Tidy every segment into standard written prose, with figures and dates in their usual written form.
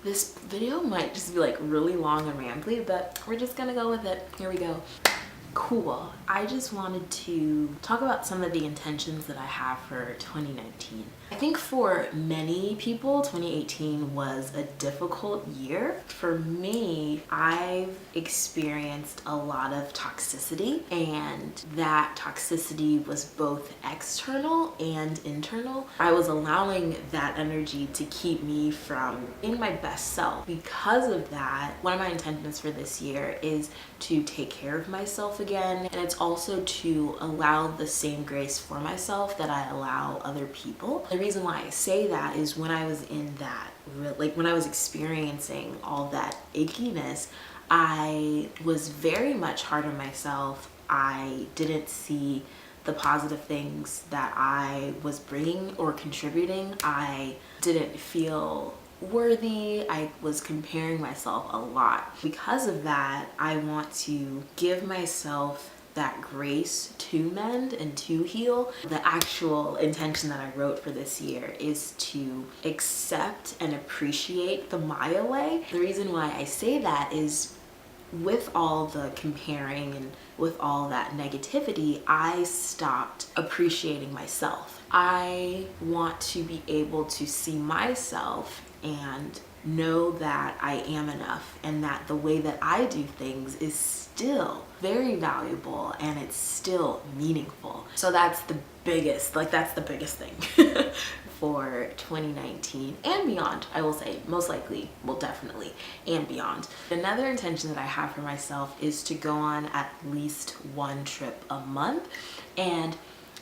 This video might just be like really long and rambly, but we're just gonna go with it. Here we go. Cool. I just wanted to talk about some of the intentions that I have for 2019. I think for many people, 2018 was a difficult year. For me, I've experienced a lot of toxicity, and that toxicity was both external and internal. I was allowing that energy to keep me from being my best self. Because of that, one of my intentions for this year is to take care of myself again, and it's also to allow the same grace for myself that I allow other people. The reason why I say that is when I was in that, like when I was experiencing all that ickiness, I was very much hard on myself. I didn't see the positive things that I was bringing or contributing. I didn't feel worthy. I was comparing myself a lot. Because of that, I want to give myself that grace to mend and to heal. The actual intention that I wrote for this year is to accept and appreciate the Maya way. The reason why I say that is with all the comparing and with all that negativity, I stopped appreciating myself. I want to be able to see myself and know that I am enough, and that the way that I do things is still very valuable and it's still meaningful. So that's the biggest thing for 2019 and beyond. I will say most likely, well, definitely, and beyond. Another intention that I have for myself is to go on at least one trip a month, and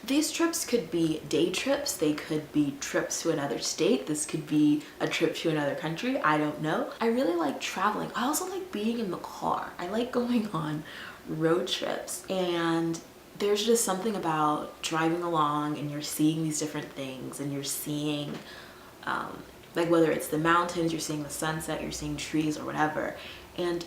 these trips could be day trips, they could be trips to another state, this could be a trip to another country, I don't know. I really like traveling. I also like being in the car. I like going on road trips, and there's just something about driving along and you're seeing these different things, and you're seeing like whether it's the mountains, you're seeing the sunset, you're seeing trees or whatever. And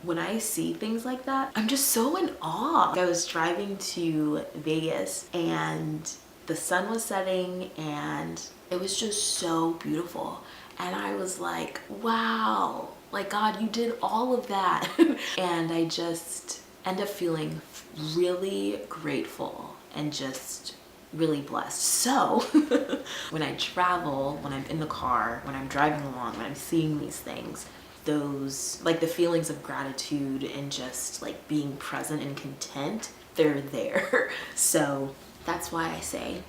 when I see things like that, I'm just so in awe. I was driving to Vegas and the sun was setting and it was just so beautiful. And I was like, wow, like God, you did all of that. And I just end up feeling really grateful and just really blessed. So when I travel, when I'm in the car, when I'm driving along, when I'm seeing these things, those, like the feelings of gratitude and just like being present and content, they're there. So that's why I say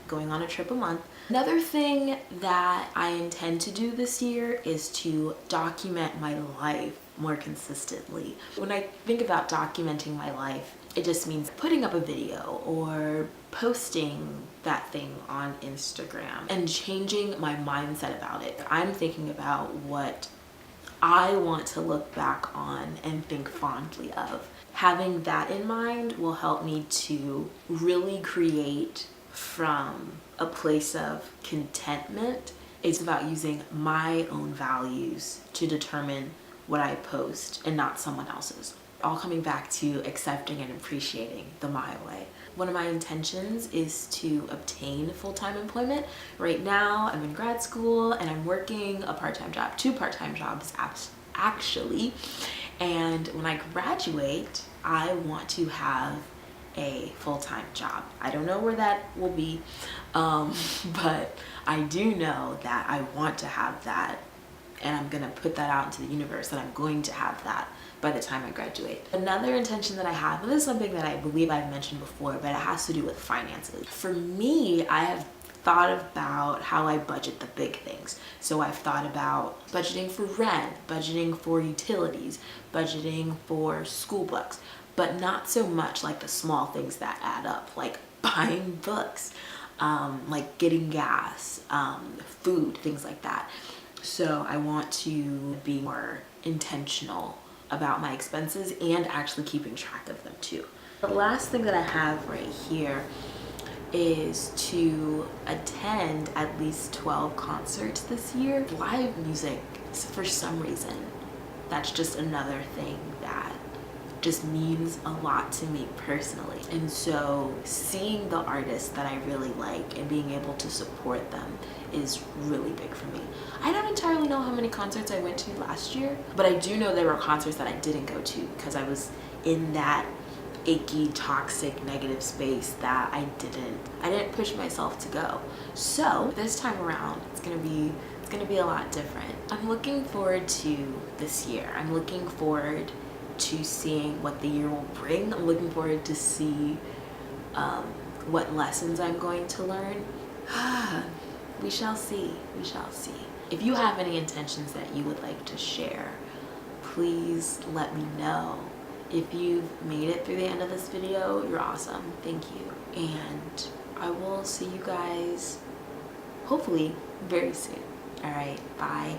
going on a trip a month. Another thing that I intend to do this year is to document my life more consistently. When I think about documenting my life, it just means putting up a video or posting that thing on Instagram and changing my mindset about it. I'm thinking about what I want to look back on and think fondly of. Having that in mind will help me to really create from a place of contentment. It's about using my own values to determine what I post and not someone else's. All coming back to accepting and appreciating the my way. One of my intentions is to obtain full-time employment. Right now, I'm in grad school and I'm working a part-time job, 2 part-time jobs actually. And when I graduate, I want to have a full-time job. I don't know where that will be, but I do know that I want to have that, and I'm gonna put that out into the universe that I'm going to have that by the time I graduate. Another intention that I have, and this is something that I believe I've mentioned before, but it has to do with finances. For me, I have thought about how I budget the big things. So I've thought about budgeting for rent, budgeting for utilities, budgeting for school books, but not so much like the small things that add up, like buying books, like getting gas, food, things like that. So I want to be more intentional about my expenses and actually keeping track of them too. The last thing that I have right here is to attend at least 12 concerts this year. Live music, for some reason, that's just another thing that just means a lot to me personally. And so seeing the artists that I really like and being able to support them is really big for me. I don't entirely know how many concerts I went to last year, but I do know there were concerts that I didn't go to because I was in that icky, toxic, negative space that I didn't push myself to go. So this time around, it's gonna be a lot different. I'm looking forward to this year. I'm looking forward to seeing what the year will bring. I'm looking forward to see what lessons I'm going to learn. We shall see. We shall see. If you have any intentions that you would like to share, please let me know. If you've made it through the end of this video, you're awesome. Thank you. And I will see you guys hopefully very soon. All right, bye.